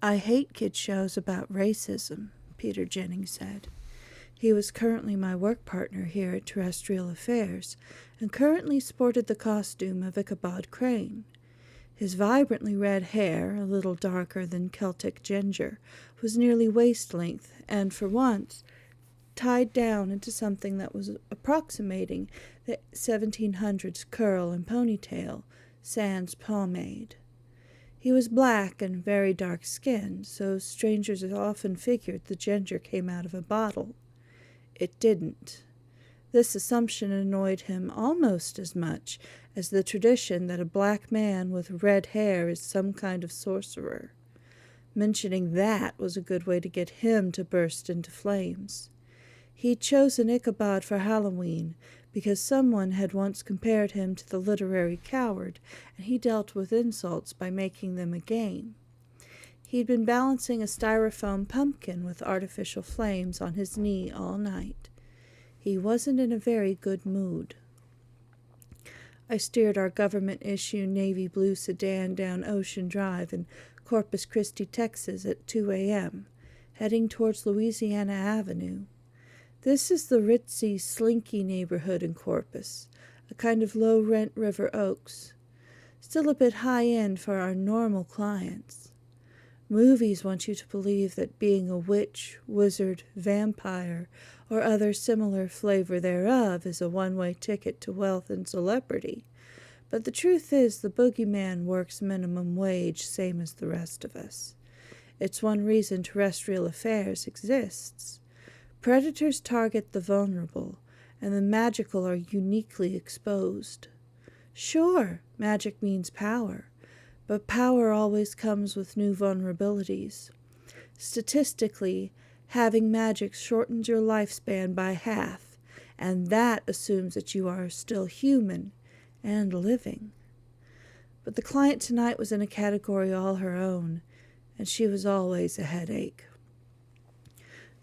I hate kid shows about racism, Peter Jennings said. He was currently my work partner here at Terrestrial Affairs, and currently sported the costume of Ichabod Crane. His vibrantly red hair, a little darker than Celtic ginger, was nearly waist-length, and for once tied down into something that was approximating the 1700s curl and ponytail, sans pomade. He was black and very dark-skinned, so strangers often figured the ginger came out of a bottle. It didn't. This assumption annoyed him almost as much as the tradition that a black man with red hair is some kind of sorcerer. Mentioning that was a good way to get him to burst into flames. He'd chosen Ichabod for Halloween because someone had once compared him to the literary coward, and he dealt with insults by making them a game. He'd been balancing a styrofoam pumpkin with artificial flames on his knee all night. He wasn't in a very good mood. I steered our government-issue navy blue sedan down Ocean Drive in Corpus Christi, Texas at 2 a.m., heading towards Louisiana Avenue. This is the ritzy, slinky neighborhood in Corpus, a kind of low-rent River Oaks. Still a bit high-end for our normal clients. Movies want you to believe that being a witch, wizard, vampire, or other similar flavor thereof is a one-way ticket to wealth and celebrity. But the truth is the boogeyman works minimum wage, same as the rest of us. It's one reason Terrestrial Affairs exists. Predators target the vulnerable, and the magical are uniquely exposed. Sure, magic means power. But power always comes with new vulnerabilities. Statistically, having magic shortens your lifespan by half, and that assumes that you are still human and living. But the client tonight was in a category all her own, and she was always a headache.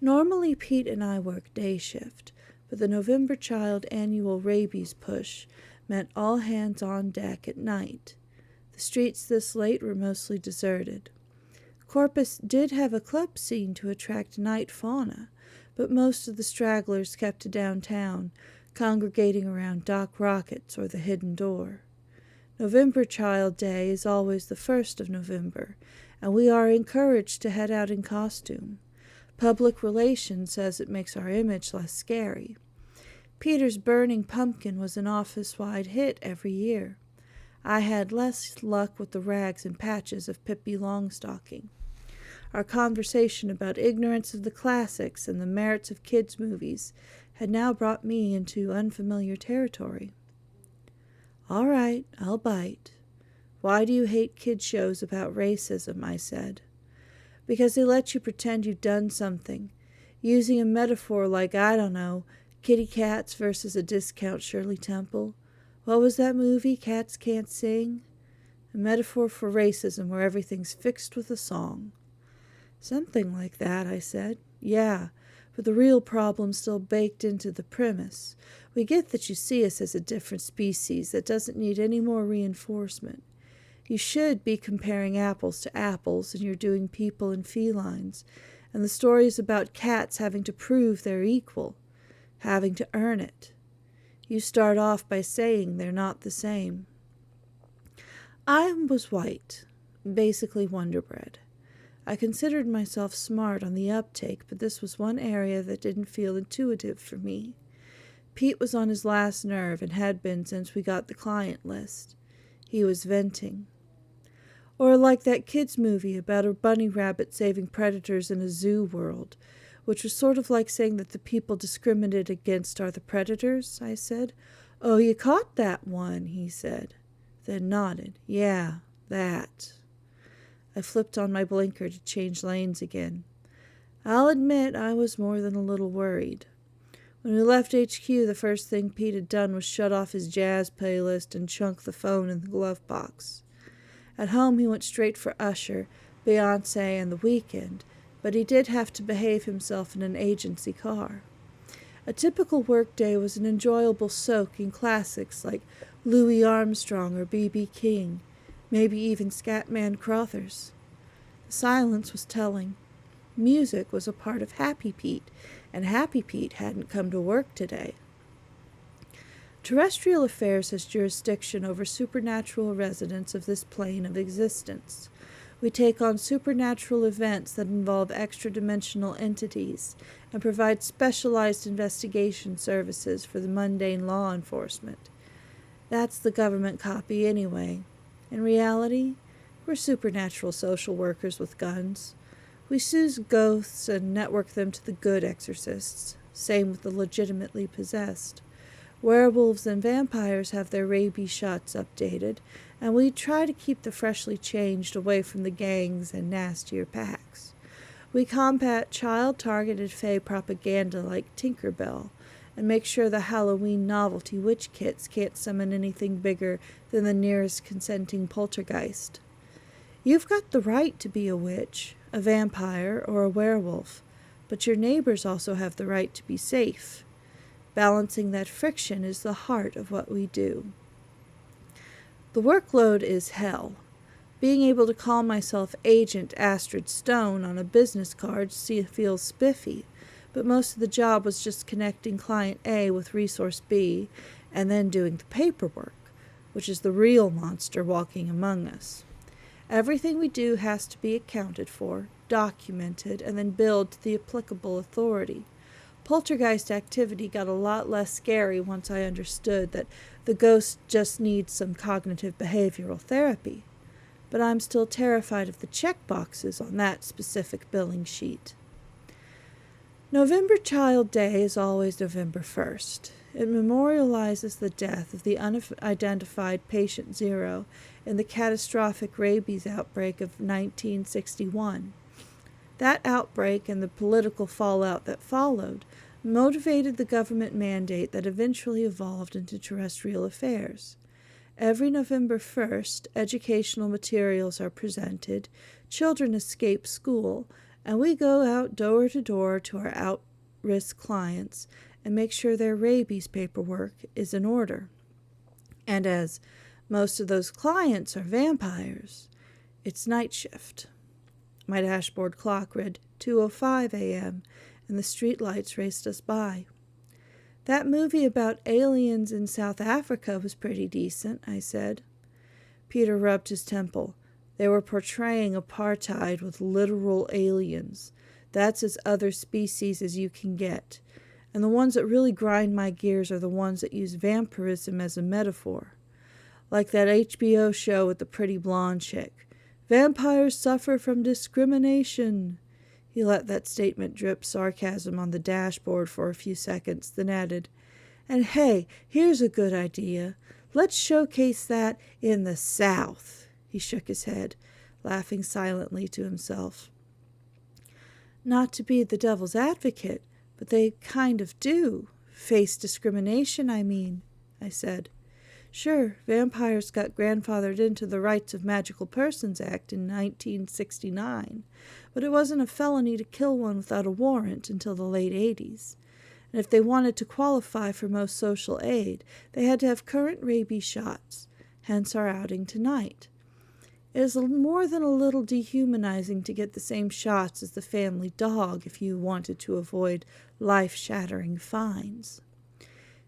Normally Pete and I work day shift, but the November Child annual rabies push meant all hands on deck at night. The streets this late were mostly deserted. Corpus did have a club scene to attract night fauna, but most of the stragglers kept to downtown, congregating around Doc Rockets or the Hidden Door. November Child Day is always the 1st of November, and we are encouraged to head out in costume. Public relations says it makes our image less scary. Peter's burning pumpkin was an office-wide hit every year. I had less luck with the rags and patches of Pippi Longstocking. Our conversation about ignorance of the classics and the merits of kids' movies had now brought me into unfamiliar territory. All right, I'll bite. Why do you hate kid shows about racism? I said. Because they let you pretend you've done something, using a metaphor like, I don't know, kitty cats versus a discount Shirley Temple. What was that movie, Cats Can't Sing? A metaphor for racism where everything's fixed with a song. Something like that, I said. Yeah, but the real problem's still baked into the premise. We get that you see us as a different species that doesn't need any more reinforcement. You should be comparing apples to apples, and you're doing people and felines, and the stories about cats having to prove they're equal, having to earn it. You start off by saying they're not the same. I was white, basically Wonder Bread. I considered myself smart on the uptake, but this was one area that didn't feel intuitive for me. Pete was on his last nerve and had been since we got the client list. He was venting. Or like that kids' movie about a bunny rabbit saving predators in a zoo world, which was sort of like saying that the people discriminated against are the predators, I said. Oh, you caught that one, he said, then nodded. Yeah, that. I flipped on my blinker to change lanes again. I'll admit I was more than a little worried. When we left HQ, the first thing Pete had done was shut off his jazz playlist and chunk the phone in the glove box. At home he went straight for Usher, Beyoncé, and The Weeknd, but he did have to behave himself in an agency car. A typical workday was an enjoyable soak in classics like Louis Armstrong or B.B. King, maybe even Scatman Crothers. The silence was telling. Music was a part of Happy Pete, and Happy Pete hadn't come to work today. Terrestrial Affairs has jurisdiction over supernatural residents of this plane of existence. We take on supernatural events that involve extra-dimensional entities and provide specialized investigation services for the mundane law enforcement. That's the government copy anyway. In reality, we're supernatural social workers with guns. We soothe ghosts and network them to the good exorcists. Same with the legitimately possessed. Werewolves and vampires have their rabies shots updated, and we try to keep the freshly changed away from the gangs and nastier packs. We combat child-targeted fey propaganda like Tinker Belle, and make sure the Halloween novelty witch kits can't summon anything bigger than the nearest consenting poltergeist. You've got the right to be a witch, a vampire, or a werewolf, but your neighbors also have the right to be safe. Balancing that friction is the heart of what we do. The workload is hell. Being able to call myself Agent Astrid Stone on a business card feels spiffy, but most of the job was just connecting client A with resource B and then doing the paperwork, which is the real monster walking among us. Everything we do has to be accounted for, documented, and then billed to the applicable authority. Poltergeist activity got a lot less scary once I understood that the ghost just needs some cognitive behavioral therapy. But I'm still terrified of the checkboxes on that specific billing sheet. November Child Day is always November 1st. It memorializes the death of the unidentified patient 0 in the catastrophic rabies outbreak of 1961. That outbreak and the political fallout that followed motivated the government mandate that eventually evolved into Terrestrial Affairs. Every November 1st, educational materials are presented, children escape school, and we go out door to door to our at-risk clients and make sure their rabies paperwork is in order. And as most of those clients are vampires, it's night shift. My dashboard clock read 2:05 a.m., and the streetlights raced us by. That movie about aliens in South Africa was pretty decent, I said. Peter rubbed his temple. They were portraying apartheid with literal aliens. That's as other species as you can get. And the ones that really grind my gears are the ones that use vampirism as a metaphor. Like that HBO show with the pretty blonde chick. Vampires suffer from discrimination. He let that statement drip sarcasm on the dashboard for a few seconds, then added, and hey, here's a good idea. Let's showcase that in the South. He shook his head, laughing silently to himself. Not to be the devil's advocate, but they kind of do. Face discrimination, I mean, I said. Sure, vampires got grandfathered into the Rights of Magical Persons Act in 1969, but it wasn't a felony to kill one without a warrant until the late 80s. And if they wanted to qualify for most social aid, they had to have current rabies shots, hence our outing tonight. It is more than a little dehumanizing to get the same shots as the family dog if you wanted to avoid life-shattering fines.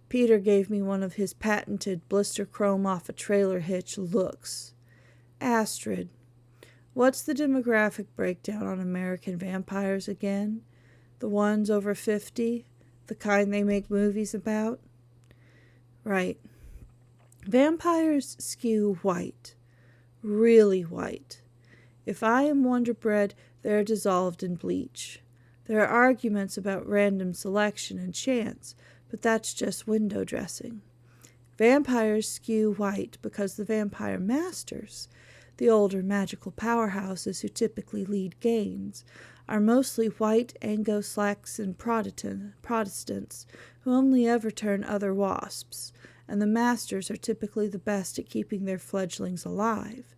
Peter gave me one of his patented blister chrome off a trailer hitch looks. Astrid, what's the demographic breakdown on American vampires again? The ones over 50? The kind they make movies about? Right. Vampires skew white. Really white. If I am Wonder Bread, they're dissolved in bleach. There are arguments about random selection and chance, but that's just window dressing. Vampires skew white because the vampire masters, the older magical powerhouses who typically lead games, are mostly white Anglo-Saxon Protestants who only ever turn other wasps, and the masters are typically the best at keeping their fledglings alive.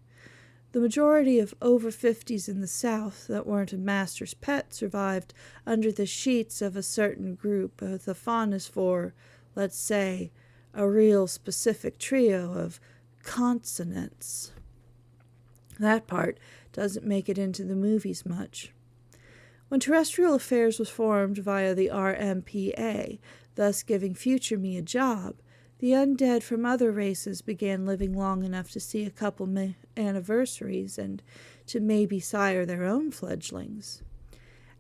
The majority of over 50s in the South that weren't a master's pet survived under the sheets of a certain group with a fondness for, let's say, a real specific trio of consonants. That part Doesn't make it into the movies much. When Terrestrial Affairs was formed via the RMPA, thus giving future me a job, the undead from other races began living long enough to see a couple anniversaries and to maybe sire their own fledglings.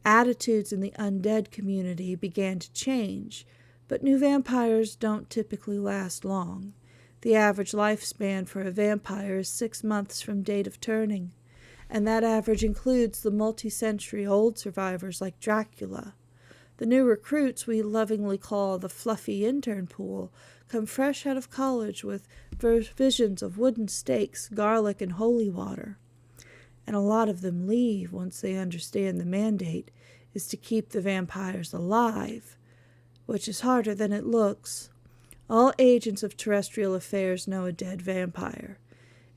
Attitudes in the undead community began to change, but new vampires don't typically last long. The average lifespan for a vampire is 6 months from date of turning, and that average includes the multi-century-old survivors like Dracula. The new recruits we lovingly call the fluffy intern pool come fresh out of college with visions of wooden stakes, garlic, and holy water. And a lot of them leave once they understand the mandate is to keep the vampires alive, which is harder than it looks. All agents of Terrestrial Affairs know a dead vampire.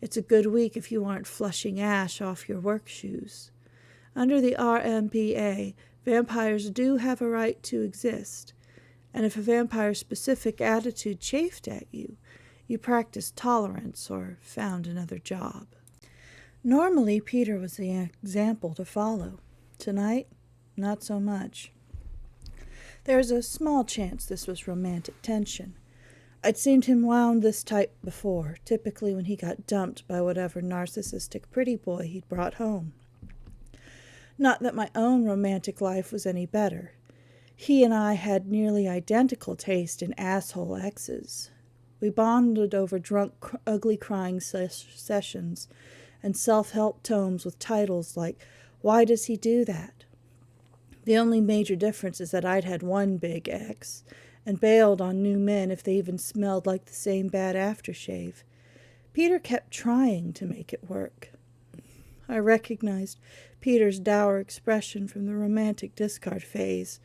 It's a good week if you aren't flushing ash off your work shoes. Under the RMPA, vampires do have a right to exist, and if a vampire's specific attitude chafed at you, you practiced tolerance or found another job. Normally, Peter was the example to follow. Tonight, not so much. There's a small chance this was romantic tension. I'd seen him wound this type before, typically when he got dumped by whatever narcissistic pretty boy he'd brought home. Not that my own romantic life was any better. He and I had nearly identical taste in asshole exes. We bonded over drunk, ugly crying sessions and self-help tomes with titles like, "Why Does He Do That?" The only major difference is that I'd had one big ex and bailed on new men if they even smelled like the same bad aftershave. Peter kept trying to make it work. I recognized Peter's dour expression from the romantic discard phase,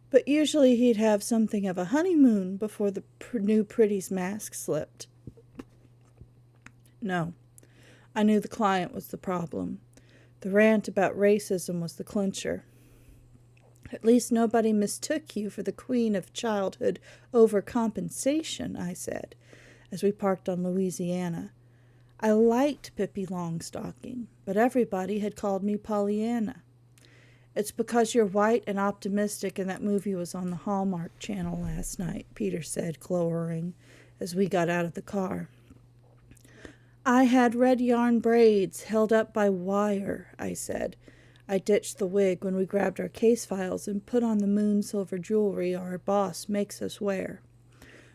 but usually he'd have something of a honeymoon before the new pretty's mask slipped. No, I knew the client was the problem. The rant about racism was the clincher. "At least nobody mistook you for the queen of childhood overcompensation," I said, as we parked on Louisiana. I liked Pippi Longstocking, but everybody had called me Pollyanna. "It's because you're white and optimistic and that movie was on the Hallmark Channel last night," Peter said, glowering, as we got out of the car. "I had red yarn braids held up by wire," I said. I ditched the wig when we grabbed our case files and put on the moon silver jewelry our boss makes us wear.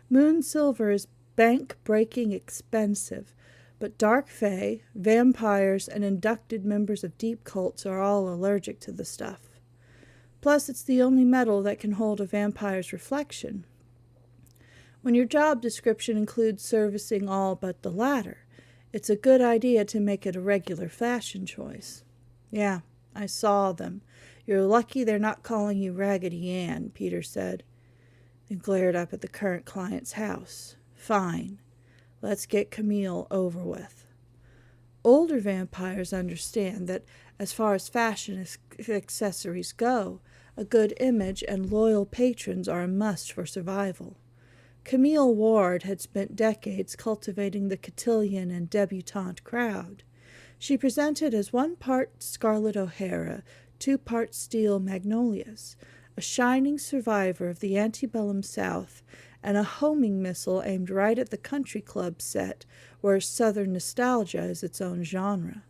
Moon silver is bank-breaking expensive, but dark fae, vampires, and inducted members of deep cults are all allergic to the stuff. Plus, it's the only metal that can hold a vampire's reflection. When your job description includes servicing all but the latter, it's a good idea to make it a regular fashion choice. "Yeah, I saw them. You're lucky they're not calling you Raggedy Ann," Peter said, and glared up at the current client's house. "Fine. Let's get Camille over with." Older vampires understand that as far as fashion accessories go, a good image and loyal patrons are a must for survival. Camille Ward had spent decades cultivating the cotillion and debutante crowd. She presented as 1 part Scarlett O'Hara, 2 parts Steel Magnolias, a shining survivor of the Antebellum South, and a homing missile aimed right at the country club set, where Southern nostalgia is its own genre.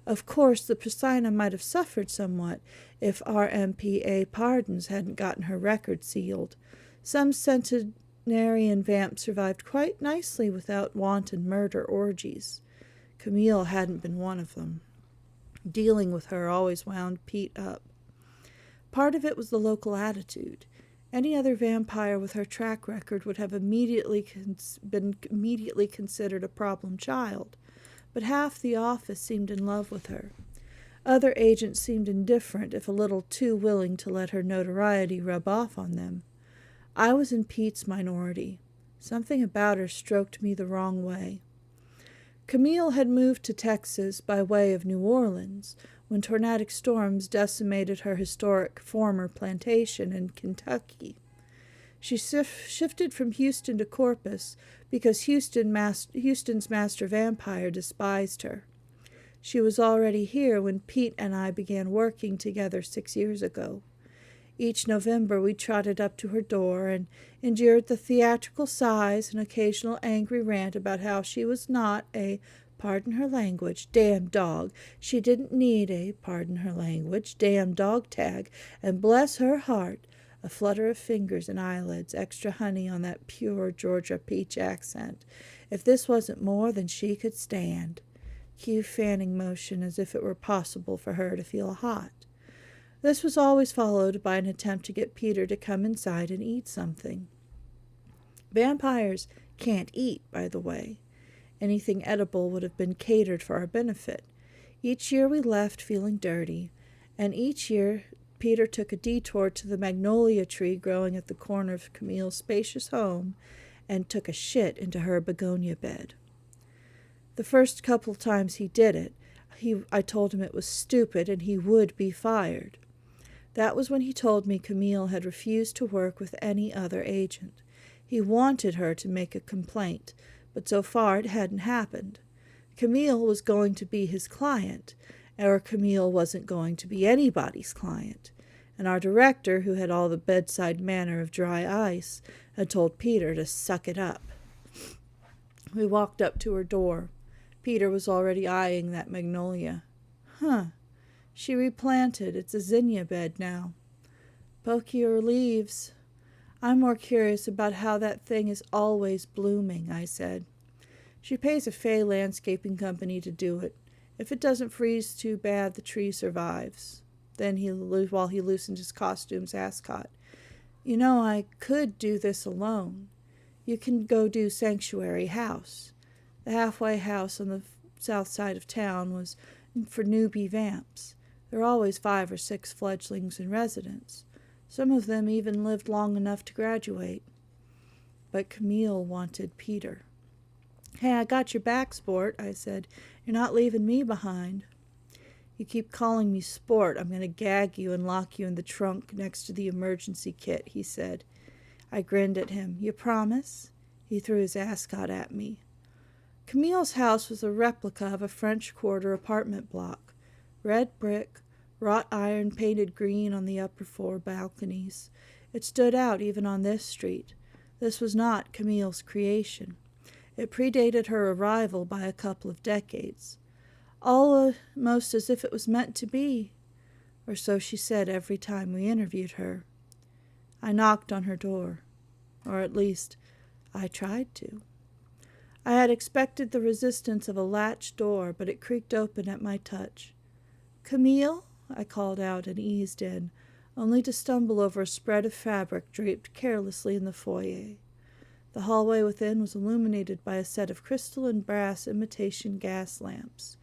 Of course, the persona might have suffered somewhat if RMPA pardons hadn't gotten her record sealed. Some centenarian vamp survived quite nicely without wanton murder orgies. Camille hadn't been one of them. Dealing with her always wound Pete up. Part of it was the local attitude. Any other vampire with her track record would have been immediately considered a problem child, but half the office seemed in love with her. Other agents seemed indifferent, if a little too willing to let her notoriety rub off on them. I was in Pete's minority. Something about her stroked me the wrong way. Camille had moved to Texas by way of New Orleans when tornadic storms decimated her historic former plantation in Kentucky. She shifted from Houston to Corpus because Houston's master vampire despised her. She was already here when Pete and I began working together 6 years ago. Each November we trotted up to her door and endured the theatrical sighs and occasional angry rant about how she was not a, pardon her language, damn dog. She didn't need a, pardon her language, damn dog tag, and bless her heart, a flutter of fingers and eyelids, extra honey on that pure Georgia peach accent. If this wasn't more than she could stand. Cue fanning motion as if it were possible for her to feel hot. This was always followed by an attempt to get Peter to come inside and eat something. Vampires can't eat, by the way. Anything edible would have been catered for our benefit. Each year we left feeling dirty, and each year Peter took a detour to the magnolia tree growing at the corner of Camille's spacious home and took a shit into her begonia bed. The first couple times he did it, I told him it was stupid and he would be fired. That was when he told me Camille had refused to work with any other agent. He wanted her to make a complaint, but so far it hadn't happened. Camille was going to be his client, or Camille wasn't going to be anybody's client. And our director, who had all the bedside manner of dry ice, had told Peter to suck it up. We walked up to her door. Peter was already eyeing that magnolia. Huh. She replanted. It's a zinnia bed now. Pokier leaves. I'm more curious about how that thing is always blooming, I said. She pays a Fay landscaping company to do it. If it doesn't freeze too bad, the tree survives. Then while he loosened his costume's ascot. You know, I could do this alone. You can go do Sanctuary House. The halfway house on the south side of town was for newbie vamps. There are always 5 or 6 fledglings in residence. Some of them even lived long enough to graduate. But Camille wanted Peter. Hey, I got your back, sport, I said. You're not leaving me behind. You keep calling me sport. I'm going to gag you and lock you in the trunk next to the emergency kit, he said. I grinned at him. You promise? He threw his ascot at me. Camille's house was a replica of a French Quarter apartment block. Red brick, wrought iron painted green on the upper 4 balconies. It stood out even on this street. This was not Camille's creation. It predated her arrival by a couple of decades. Almost as if it was meant to be, or so she said every time we interviewed her. I knocked on her door, or at least I tried to. I had expected the resistance of a latched door, but it creaked open at my touch. Camille, I called out and eased in, only to stumble over a spread of fabric draped carelessly in the foyer. The hallway within was illuminated by a set of crystal and brass imitation gas lamps.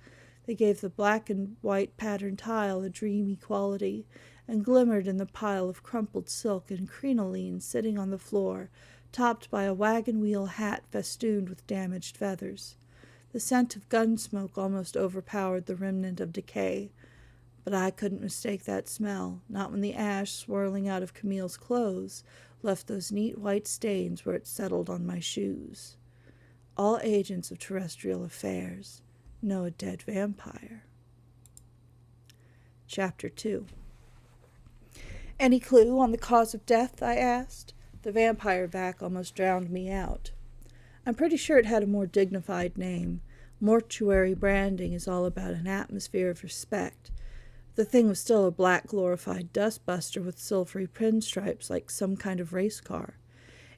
They gave the black and white patterned tile a dreamy quality, and glimmered in the pile of crumpled silk and crinoline sitting on the floor, topped by a wagon wheel hat festooned with damaged feathers. The scent of gun smoke almost overpowered the remnant of decay, but I couldn't mistake that smell, not when the ash swirling out of Camille's clothes left those neat white stains where it settled on my shoes. All agents of Terrestrial Affairs know a dead vampire. Chapter 2. Any clue on the cause of death? I asked. The vampire vac almost drowned me out. I'm pretty sure it had a more dignified name. Mortuary branding is all about an atmosphere of respect. The thing was still a black glorified dustbuster with silvery pinstripes like some kind of race car.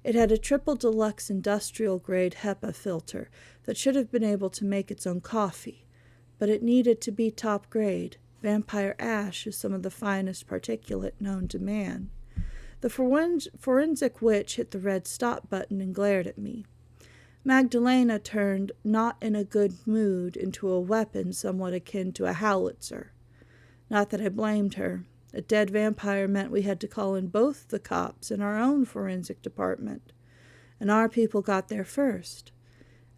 It had a triple deluxe industrial-grade HEPA filter that should have been able to make its own coffee, but it needed to be top-grade. Vampire ash is some of the finest particulate known to man. The forensic witch hit the red stop button and glared at me. Magdalena turned not in a good mood into a weapon somewhat akin to a howitzer. Not that I blamed her. A dead vampire meant we had to call in both the cops and our own forensic department. And our people got there first.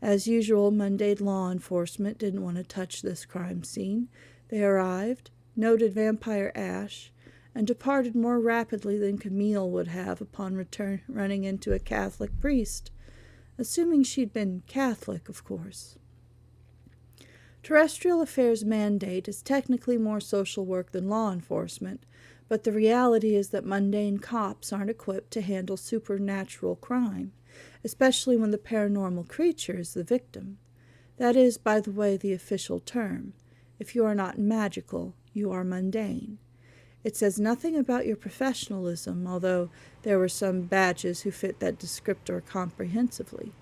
As usual, mundane law enforcement didn't want to touch this crime scene. They arrived, noted vampire ash, and departed more rapidly than Camille would have upon running into a Catholic priest. Assuming she'd been Catholic, of course. Terrestrial Affairs' mandate is technically more social work than law enforcement, but the reality is that mundane cops aren't equipped to handle supernatural crime, especially when the paranormal creature is the victim. That is, by the way, the official term. If you are not magical, you are mundane. It says nothing about your professionalism, although there were some badges who fit that descriptor comprehensively.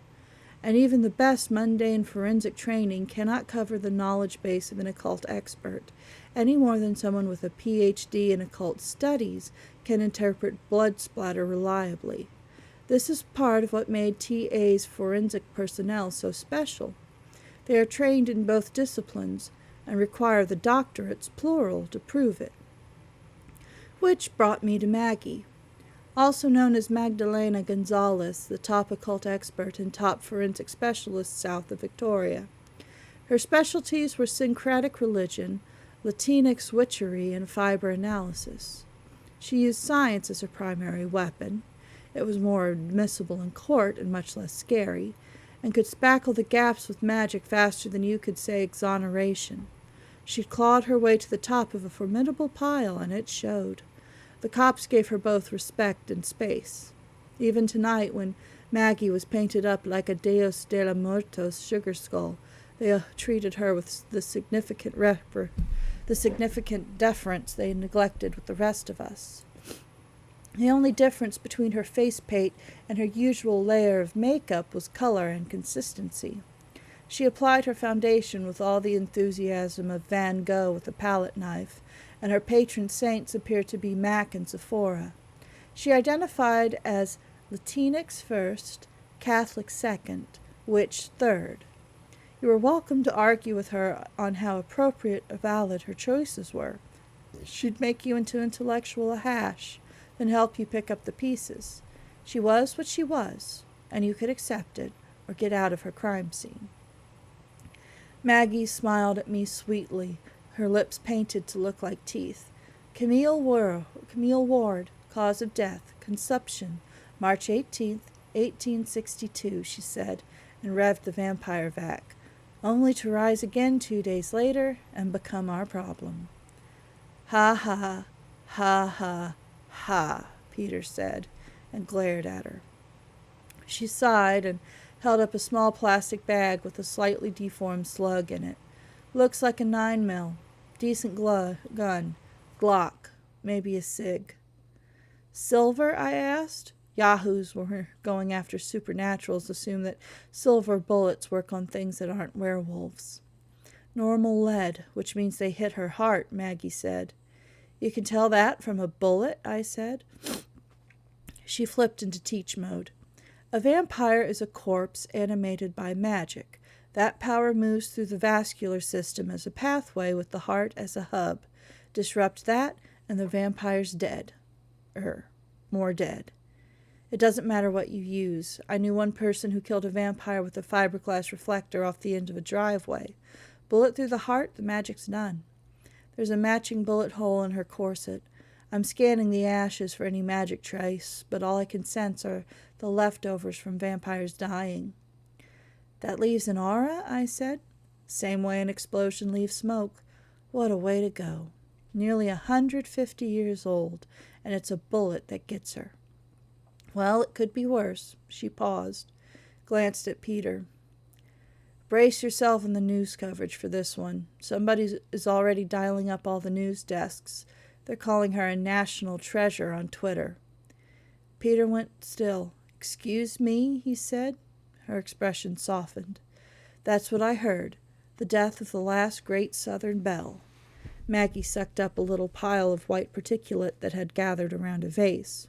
And even the best mundane forensic training cannot cover the knowledge base of an occult expert, any more than someone with a Ph.D. in occult studies can interpret blood splatter reliably. This is part of what made TA's forensic personnel so special. They are trained in both disciplines and require the doctorates, plural, to prove it. Which brought me to Maggie. Also known as Magdalena Gonzalez, the top occult expert and top forensic specialist south of Victoria. Her specialties were syncretic religion, Latinx witchery, and fiber analysis. She used science as her primary weapon. It was more admissible in court and much less scary, and could spackle the gaps with magic faster than you could say exoneration. She clawed her way to the top of a formidable pile, and it showed. The cops gave her both respect and space. Even tonight, when Maggie was painted up like a Deus de la Muertos sugar skull, they treated her with the significant deference they neglected with the rest of us. The only difference between her face paint and her usual layer of makeup was color and consistency. She applied her foundation with all the enthusiasm of Van Gogh with a palette knife, and her patron saints appeared to be Mac and Sephora. She identified as Latinx first, Catholic second, witch third. You were welcome to argue with her on how appropriate or valid her choices were. She'd make you into intellectual hash, then help you pick up the pieces. She was what she was, and you could accept it or get out of her crime scene. Maggie smiled at me sweetly, her lips painted to look like teeth. Camille Ward, cause of death, consumption, March 18th, 1862, she said, and revved the vampire vac, only to rise again 2 days later and become our problem. Ha ha, ha ha, ha, Peter said, and glared at her. She sighed and held up a small plastic bag with a slightly deformed slug in it. Looks like a 9mm. Decent gun. Glock. Maybe a Sig. Silver? I asked. Yahoos were going after supernaturals assume that silver bullets work on things that aren't werewolves. Normal lead, which means they hit her heart, Maggie said. You can tell that from a bullet, I said. She flipped into teach mode. A vampire is a corpse animated by magic. That power moves through the vascular system as a pathway with the heart as a hub. Disrupt that, and the vampire's dead. More dead. It doesn't matter what you use. I knew one person who killed a vampire with a fiberglass reflector off the end of a driveway. Bullet through the heart, the magic's done. There's a matching bullet hole in her corset. I'm scanning the ashes for any magic trace, but all I can sense are the leftovers from vampires dying. That leaves an aura, I said. Same way an explosion leaves smoke. What a way to go. Nearly 150 years old, and it's a bullet that gets her. Well, it could be worse. She paused, glanced at Peter. Brace yourself in the news coverage for this one. Somebody is already dialing up all the news desks. They're calling her a national treasure on Twitter. Peter went still. Excuse me, he said. Her expression softened. That's what I heard. The death of the last great Southern belle. Maggie sucked up a little pile of white particulate that had gathered around a vase.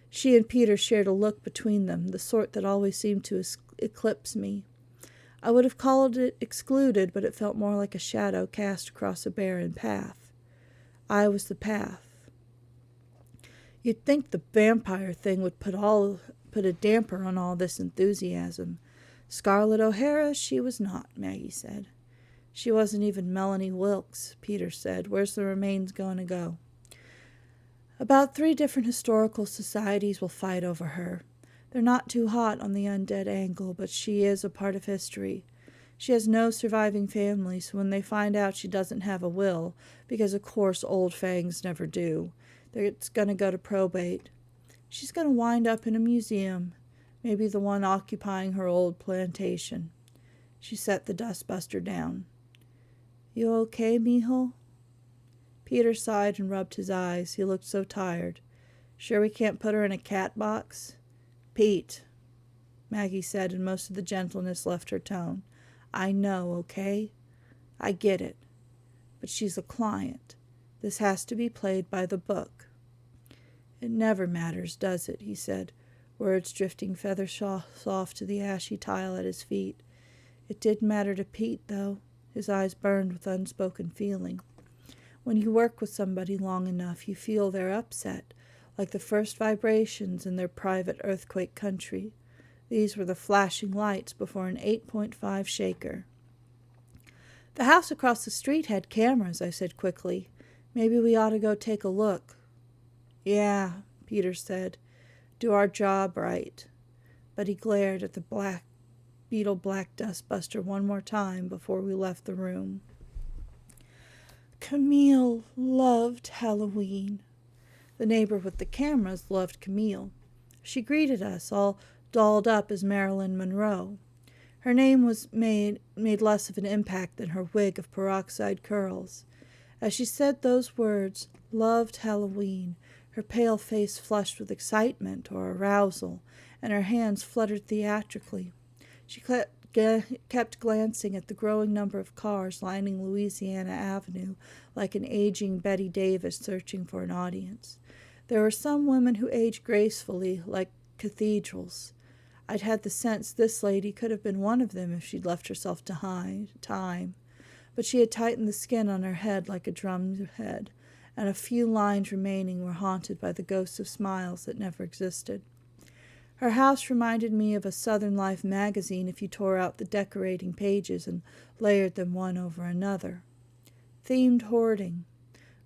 She and Peter shared a look between them, the sort that always seemed to eclipse me. I would have called it excluded, but it felt more like a shadow cast across a barren path. I was the path. You'd think the vampire thing would put a damper on all this enthusiasm. Scarlett O'Hara, she was not, Maggie said. She wasn't even Melanie Wilkes, Peter said. Where's the remains going to go? About 3 different historical societies will fight over her. They're not too hot on the undead angle, but she is a part of history. She has no surviving family, so when they find out she doesn't have a will, because of course old fangs never do, it's going to go to probate. She's going to wind up in a museum, maybe the one occupying her old plantation. She set the dustbuster down. You okay, mijo? Peter sighed and rubbed his eyes. He looked so tired. Sure we can't put her in a cat box? Pete, Maggie said, and most of the gentleness left her tone. I know, okay? I get it. But she's a client. This has to be played by the book. It never matters, does it? He said, words drifting feather soft to the ashy tile at his feet. It did matter to Pete, though. His eyes burned with unspoken feeling. When you work with somebody long enough, you feel they're upset, like the first vibrations in their private earthquake country. These were the flashing lights before an 8.5 shaker. The house across the street had cameras, I said quickly. Maybe we ought to go take a look. Yeah, Peter said. Do our job right. But he glared at the beetle black dustbuster one more time before we left the room. Camille loved Halloween. The neighbor with the cameras loved Camille. She greeted us, all dolled up as Marilyn Monroe. Her name was made less of an impact than her wig of peroxide curls. As she said those words, loved Halloween, her pale face flushed with excitement or arousal, and her hands fluttered theatrically. She kept glancing at the growing number of cars lining Louisiana Avenue like an aging Betty Davis searching for an audience. There were some women who aged gracefully, like cathedrals. I'd had the sense this lady could have been one of them if she'd left herself to time. But she had tightened the skin on her head like a drum head, and a few lines remaining were haunted by the ghosts of smiles that never existed. Her house reminded me of a Southern Life magazine if you tore out the decorating pages and layered them one over another. Themed hoarding.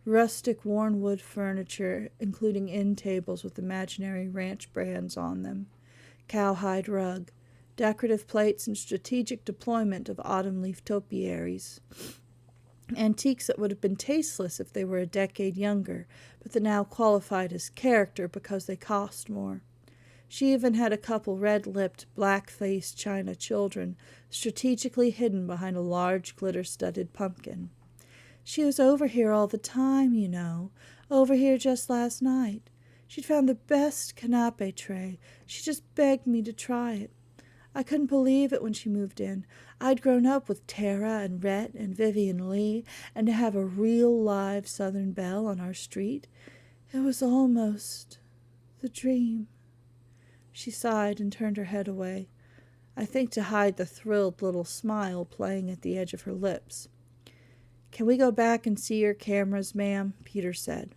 Rustic worn wood furniture, including end tables with imaginary ranch brands on them. Cowhide rug. Decorative plates and strategic deployment of autumn leaf topiaries. Antiques that would have been tasteless if they were a decade younger, but that now qualified as character because they cost more. She even had a couple red-lipped, black-faced china children strategically hidden behind a large glitter-studded pumpkin. She was over here all the time, you know, over here just last night. She'd found the best canapé tray. She just begged me to try it. I couldn't believe it when she moved in. I'd grown up with Tara and Rhett and Vivian Lee, and to have a real live Southern belle on our street, it was almost the dream. She sighed and turned her head away, I think to hide the thrilled little smile playing at the edge of her lips. Can we go back and see your cameras, ma'am? Peter said.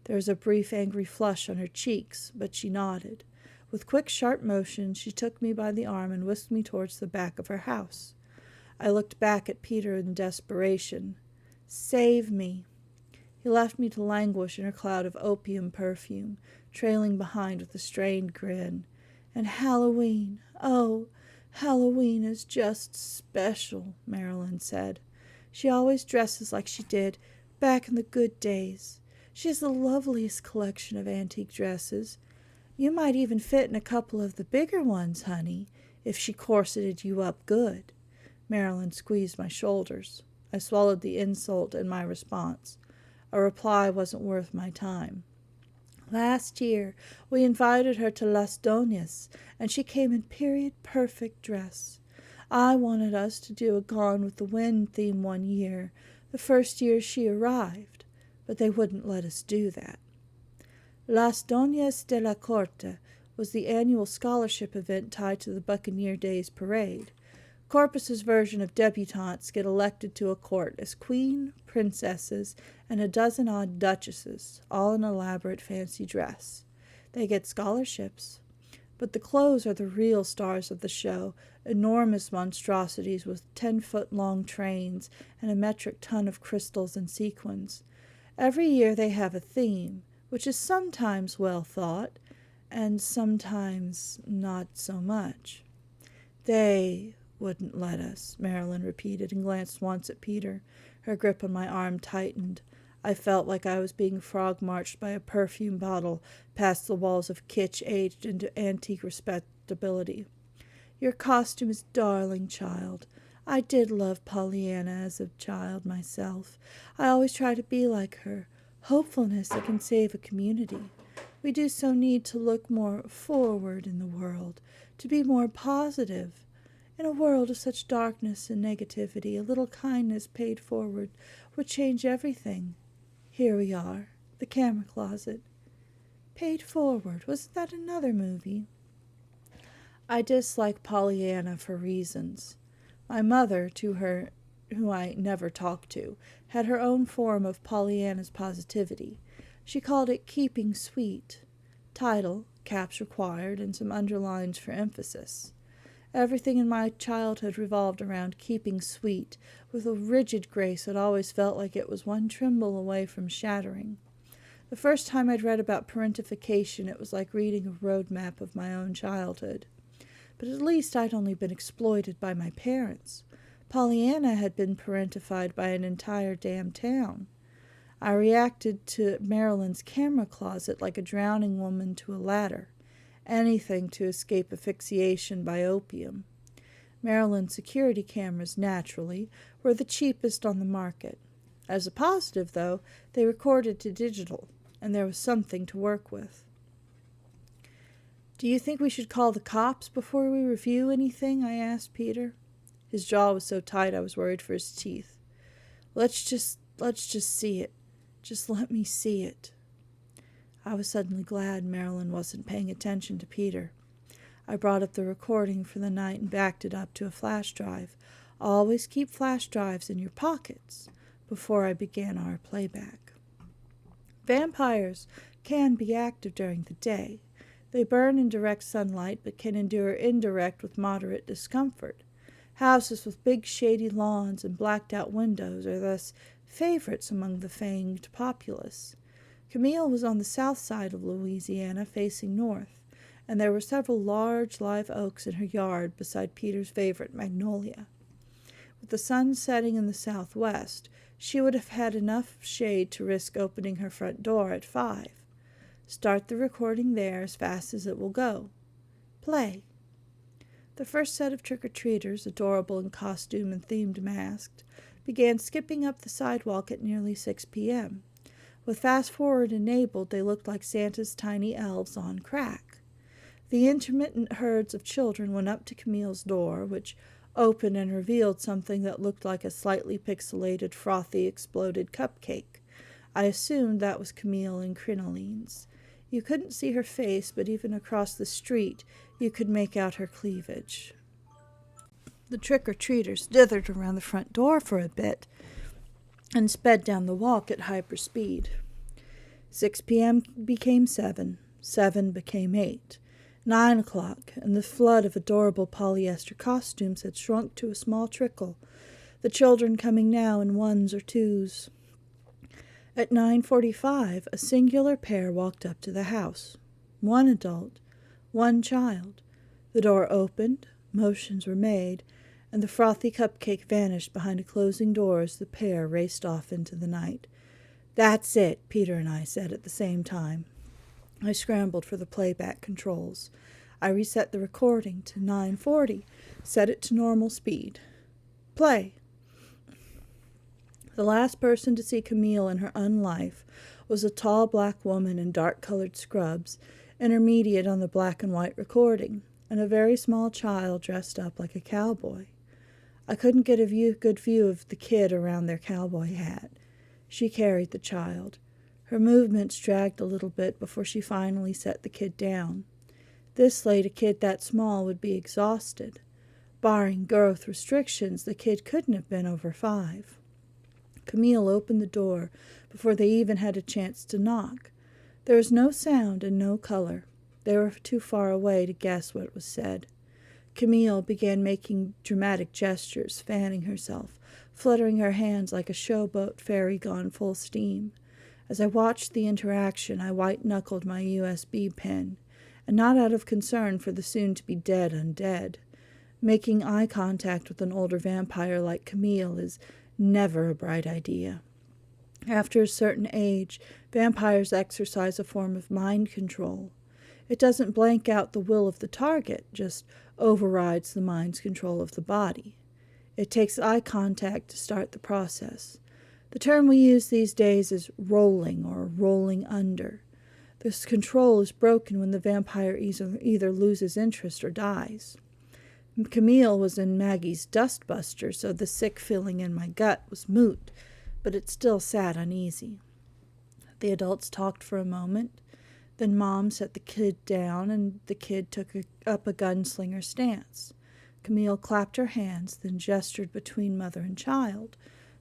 There was a brief angry flush on her cheeks, but she nodded. With quick, sharp motions, she took me by the arm and whisked me towards the back of her house. I looked back at Peter in desperation. Save me. He left me to languish in her cloud of opium perfume, trailing behind with a strained grin. And Halloween, oh, Halloween is just special, Marilyn said. She always dresses like she did back in the good days. She has the loveliest collection of antique dresses. You might even fit in a couple of the bigger ones, honey, if she corseted you up good. Marilyn squeezed my shoulders. I swallowed the insult and my response. A reply wasn't worth my time. Last year, we invited her to Las Doñas, and she came in period-perfect dress. I wanted us to do a Gone with the Wind theme one year, the first year she arrived, but they wouldn't let us do that. Las Doñas de la Corte was the annual scholarship event tied to the Buccaneer Days parade. Corpus's version of debutantes get elected to a court as queen, princesses, and a dozen odd duchesses, all in elaborate fancy dress. They get scholarships. But the clothes are the real stars of the show, enormous monstrosities with 10-foot-long trains and a metric ton of crystals and sequins. Every year they have a theme, which is sometimes well thought, and sometimes not so much. They wouldn't let us," Marilyn repeated and glanced once at Peter. Her grip on my arm tightened. I felt like I was being frog-marched by a perfume bottle past the walls of kitsch aged into antique respectability. "Your costume is darling, child. I did love Pollyanna as a child myself. I always try to be like her. Hopefulness that can save a community. We do so need to look more forward in the world, to be more positive. In a world of such darkness and negativity, a little kindness paid forward would change everything. Here we are, the camera closet. Paid Forward, wasn't that another movie?" I dislike Pollyanna for reasons. My mother, who I never talked to, had her own form of Pollyanna's positivity. She called it Keeping Sweet. Title, caps required, and some underlines for emphasis. Everything in my childhood revolved around keeping sweet, with a rigid grace that always felt like it was one tremble away from shattering. The first time I'd read about parentification, it was like reading a road map of my own childhood. But at least I'd only been exploited by my parents. Pollyanna had been parentified by an entire damn town. I reacted to Marilyn's camera closet like a drowning woman to a ladder. Anything to escape asphyxiation by opium. Maryland's security cameras, naturally, were the cheapest on the market. As a positive, though, they recorded to digital, and there was something to work with. "Do you think we should call the cops before we review anything?" I asked Peter. His jaw was so tight I was worried for his teeth. Let's just see it. Just let me see it." I was suddenly glad Marilyn wasn't paying attention to Peter. I brought up the recording for the night and backed it up to a flash drive. Always keep flash drives in your pockets before I began our playback. Vampires can be active during the day. They burn in direct sunlight but can endure indirect with moderate discomfort. Houses with big shady lawns and blacked-out windows are thus favorites among the fanged populace. Camille was on the south side of Louisiana, facing north, and there were several large live oaks in her yard beside Peter's favorite magnolia. With the sun setting in the southwest, she would have had enough shade to risk opening her front door at 5. Start the recording there as fast as it will go. Play. The first set of trick-or-treaters, adorable in costume and themed masked, began skipping up the sidewalk at nearly 6 p.m. With fast-forward enabled, they looked like Santa's tiny elves on crack. The intermittent herds of children went up to Camille's door, which opened and revealed something that looked like a slightly pixelated, frothy, exploded cupcake. I assumed that was Camille in crinolines. You couldn't see her face, but even across the street you could make out her cleavage. The trick-or-treaters dithered around the front door for a bit and sped down the walk at hyperspeed. 6 p.m. became 7. 7 became 8. 9 o'clock, and the flood of adorable polyester costumes had shrunk to a small trickle, the children coming now in ones or twos. At 9:45, a singular pair walked up to the house. One adult, one child. The door opened, motions were made, and the frothy cupcake vanished behind a closing door as the pair raced off into the night. "That's it," Peter and I said at the same time. I scrambled for the playback controls. I reset the recording to 940, set it to normal speed. Play. The last person to see Camille in her unlife was a tall black woman in dark-colored scrubs, intermediate on the black and white recording, and a very small child dressed up like a cowboy. I couldn't get a good view of the kid around their cowboy hat. She carried the child. Her movements dragged a little bit before she finally set the kid down. This late, a kid that small would be exhausted. Barring growth restrictions, the kid couldn't have been over 5. Camille opened the door before they even had a chance to knock. There was no sound and no color. They were too far away to guess what was said. Camille began making dramatic gestures, fanning herself, fluttering her hands like a showboat fairy gone full steam. As I watched the interaction, I white-knuckled my USB pen, and not out of concern for the soon-to-be-dead undead. Making eye contact with an older vampire like Camille is never a bright idea. After a certain age, vampires exercise a form of mind control. It doesn't blank out the will of the target, just overrides the mind's control of the body. It takes eye contact to start the process. The term we use these days is rolling or rolling under. This control is broken when the vampire either loses interest or dies. Camille was in Maggie's dustbuster, so the sick feeling in my gut was moot, but it still sat uneasy. The adults talked for a moment. Then Mom set the kid down, and the kid took up a gunslinger stance. Camille clapped her hands, then gestured between mother and child.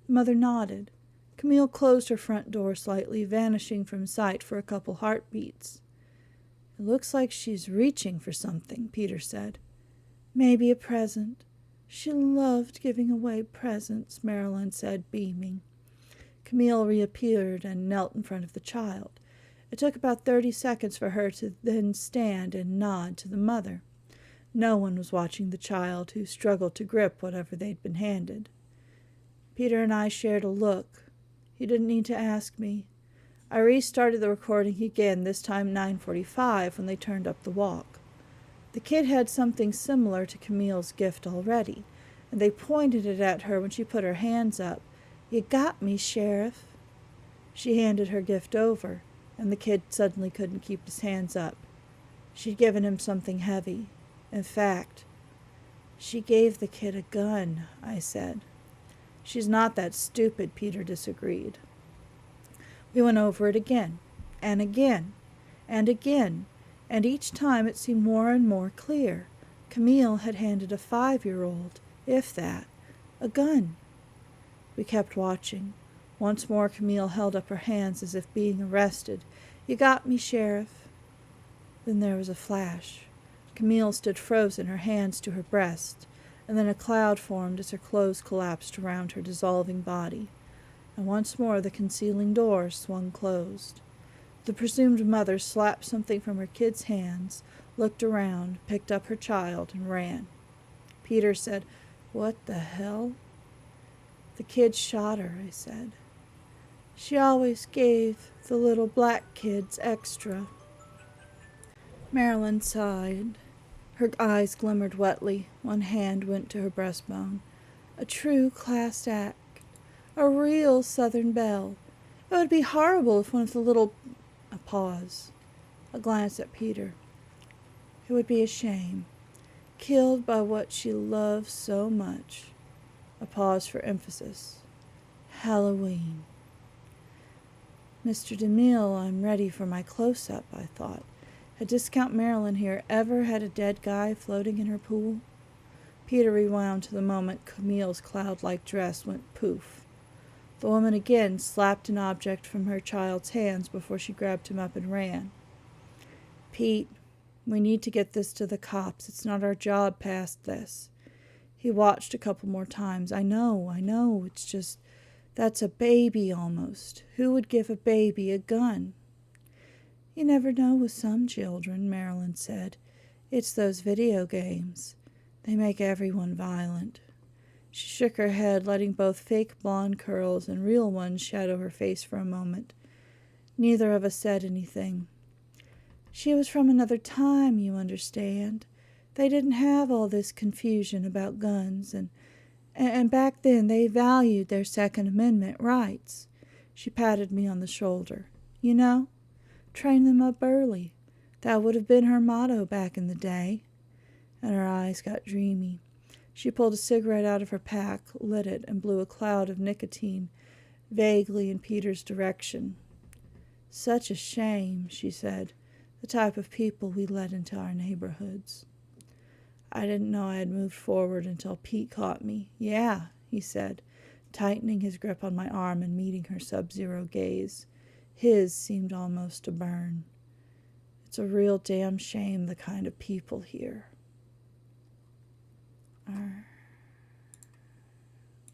The mother nodded. Camille closed her front door slightly, vanishing from sight for a couple heartbeats. "It looks like she's reaching for something," Peter said. "Maybe a present. She loved giving away presents," Marilyn said, beaming. Camille reappeared and knelt in front of the child. It took about 30 seconds for her to then stand and nod to the mother. No one was watching the child, who struggled to grip whatever they'd been handed. Peter and I shared a look. He didn't need to ask me. I restarted the recording again, this time 9:45, when they turned up the walk. The kid had something similar to Camille's gift already, and they pointed it at her when she put her hands up. "You got me, Sheriff." She handed her gift over, and the kid suddenly couldn't keep his hands up. She'd given him something heavy. In fact, she gave the kid a gun, I said. "She's not that stupid," Peter disagreed. We went over it again, and again, and again, and each time it seemed more and more clear. Camille had handed a 5-year-old, if that, a gun. We kept watching. Once more Camille held up her hands as if being arrested. "You got me, Sheriff." Then there was a flash. Camille stood frozen, her hands to her breast, and then a cloud formed as her clothes collapsed around her dissolving body. And once more the concealing door swung closed. The presumed mother slapped something from her kid's hands, looked around, picked up her child, and ran. Peter said, "What the hell?" "The kid shot her," I said. "She always gave the little black kids extra." Marilyn sighed. Her eyes glimmered wetly. One hand went to her breastbone. "A true class act. A real Southern belle. It would be horrible if one of the little—" A pause. A glance at Peter. "It would be a shame. Killed by what she loved so much." A pause for emphasis. "Halloween." "Mr. DeMille, I'm ready for my close-up," I thought. Had Discount Marilyn here ever had a dead guy floating in her pool? Peter rewound to the moment Camille's cloud-like dress went poof. The woman again slapped an object from her child's hands before she grabbed him up and ran. "Pete, we need to get this to the cops. It's not our job past this." He watched a couple more times. I know. It's just, that's a baby almost. Who would give a baby a gun?" "You never know with some children," Marilyn said. "It's those video games. They make everyone violent." She shook her head, letting both fake blonde curls and real ones shadow her face for a moment. Neither of us said anything. "She was from another time, you understand. They didn't have all this confusion about guns, and back then they valued their Second Amendment rights." She patted me on the shoulder. "You know, train them up early. That would have been her motto back in the day." And her eyes got dreamy. She pulled a cigarette out of her pack, lit it, and blew a cloud of nicotine vaguely in Peter's direction. "Such a shame," she said, "the type of people we let into our neighborhoods." I didn't know I had moved forward until Pete caught me. "Yeah," he said, tightening his grip on my arm and meeting her sub-zero gaze. His seemed almost to burn. "It's a real damn shame, the kind of people here are."